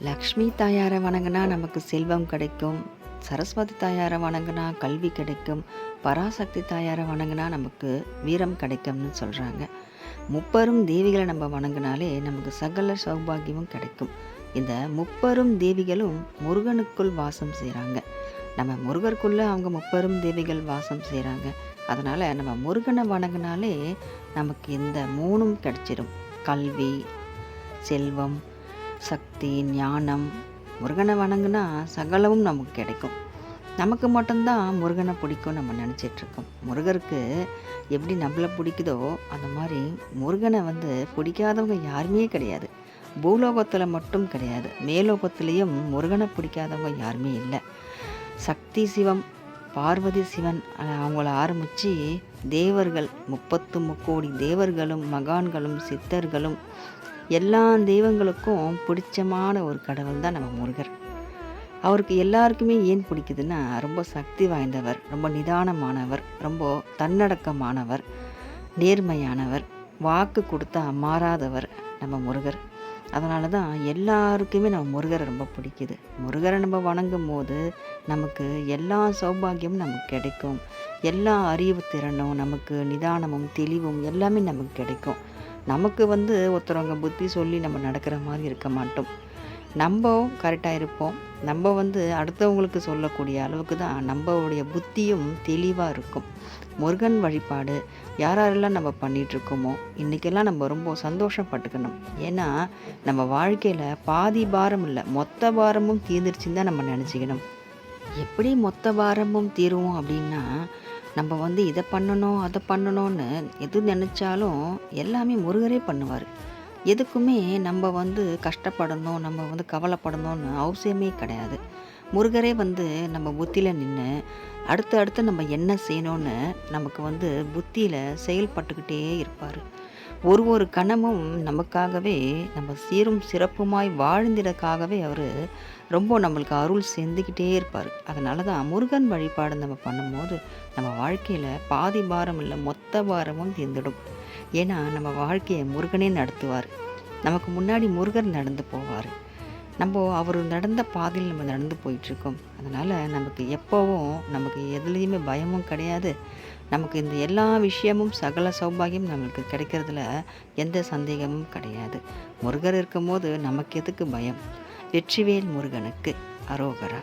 லக்ஷ்மி தாயாரை வணங்கினா நமக்கு செல்வம் கிடைக்கும். சரஸ்வதி தாயாரை வணங்கினா கல்வி கிடைக்கும். பராசக்தி தாயாரை வணங்கினா நமக்கு வீரம் கிடைக்கும்னு சொல்கிறாங்க. முப்பெரும் தேவிகளை நம்ம வணங்கினாலே நமக்கு சகல சௌபாகியமும் கிடைக்கும். இந்த முப்பெரும் தேவிகளும் முருகனுக்குள் வாசம் செய்கிறாங்க. நம்ம முருகருக்குள்ளே அவங்க முப்பெரும் தேவிகள் வாசம் செய்கிறாங்க. அதனால் நம்ம முருகனை வணங்கினாலே நமக்கு இந்த மூணும் கிடைச்சிடும். கல்வி, செல்வம், சக்தி, ஞானம். முருகனை வணங்குனா சகலமும் நமக்கு கிடைக்கும். நமக்கு மட்டும்தான் முருகனை பிடிக்கும் நம்ம நினச்சிட்ருக்கோம். முருகருக்கு எப்படி நம்மளை பிடிக்குதோ அந்த மாதிரி முருகனை பிடிக்காதவங்க யாருமே கிடையாது. பூலோகத்தில் மட்டும் கிடையாது, மேலோகத்திலையும் முருகனை பிடிக்காதவங்க யாருமே இல்லை. சக்தி சிவம், பார்வதி சிவன் அவங்கள ஆரம்பித்து தேவர்கள் 33 கோடி தேவர்களும் மகான்களும் சித்தர்களும் எல்லா தெய்வங்களுக்கும் பிடிச்சமான ஒரு கடவுள் தான் நம்ம முருகர். அவருக்கு எல்லாருக்குமே ஏன் பிடிக்குதுன்னா, ரொம்ப சக்தி வாய்ந்தவர், ரொம்ப நிதானமானவர், ரொம்ப தன்னடக்கமானவர், நேர்மையானவர், வாக்கு கொடுத்தா மாறாதவர் நம்ம முருகர். அதனால தான் எல்லாருக்குமே நம்ம முருகரை ரொம்ப பிடிக்குது. முருகரை நம்ம வணங்கும் போது நமக்கு எல்லா சௌபாகியமும் நமக்கு கிடைக்கும். எல்லா அறிவு திறனும் நமக்கு, நிதானமும் தெளிவும் எல்லாமே நமக்கு கிடைக்கும். நமக்கு ஒருத்தரவங்க புத்தி சொல்லி நம்ம நடக்கிற மாதிரி இருக்க மாட்டோம். நம்ம கரெக்டாக இருப்போம். நம்ம அடுத்தவங்களுக்கு சொல்லக்கூடிய அளவுக்கு தான் நம்மளுடைய புத்தியும் தெளிவாக இருக்கும். முருகன் வழிபாடு யாரெல்லாம் நம்ம பண்ணிகிட்ருக்கோமோ இன்றைக்கெல்லாம் நம்ம ரொம்ப சந்தோஷப்பட்டுக்கணும். ஏன்னா நம்ம வாழ்க்கையில் பாதி பாரம் இல்லை, மொத்த பாரமும் தீர்ந்துருச்சுன்னு தான் நம்ம நினச்சிக்கணும். எப்படி மொத்த பாரமும் தீருவோம் அப்படின்னா, நம்ம இதை பண்ணணும் அதை பண்ணணும்னு எது நினச்சாலும் எல்லாமே முருகரே பண்ணுவார். எதுக்குமே நம்ம கஷ்டப்படணும், நம்ம கவலைப்படணும்னு அவசியமே கிடையாது. முருகரே நம்ம புத்தியில் நின்று அடுத்து நம்ம என்ன செய்யணும்னு நமக்கு புத்தியில் செயல்பட்டுக்கிட்டே இருப்பார். ஒரு கணமும் நமக்காகவே, நம்ம சீரும் சிறப்புமாய் வாழ்ந்திடக்காகவே அவர் ரொம்ப நம்மளுக்கு அருள் செஞ்சுக்கிட்டே இருப்பார். அதனால தான் முருகன் வழிபாடு நம்ம பண்ணும்போது நம்ம வாழ்க்கையில் பாதி பாரம் இல்லை, மொத்த பாரமும் தீர்ந்துடும். ஏன்னா நம்ம வாழ்க்கையை முருகனே நடத்துவார். நமக்கு முன்னாடி முருகர் நடந்து போவார். நம்ம அவர் நடந்த பாதையில் நம்ம நடந்து போயிட்டுருக்கோம். அதனால் நமக்கு எப்போவும் நமக்கு எதுலேயுமே பயமும் கிடையாது. நமக்கு இந்த எல்லா விஷயமும் சகல சௌபாகியம் நம்மளுக்கு கிடைக்கிறதுல எந்த சந்தேகமும் கிடையாது. முருகர் இருக்கும்போது நமக்கு எதுக்கு பயம்? வெற்றிவேல் முருகனுக்கு அரோகரா.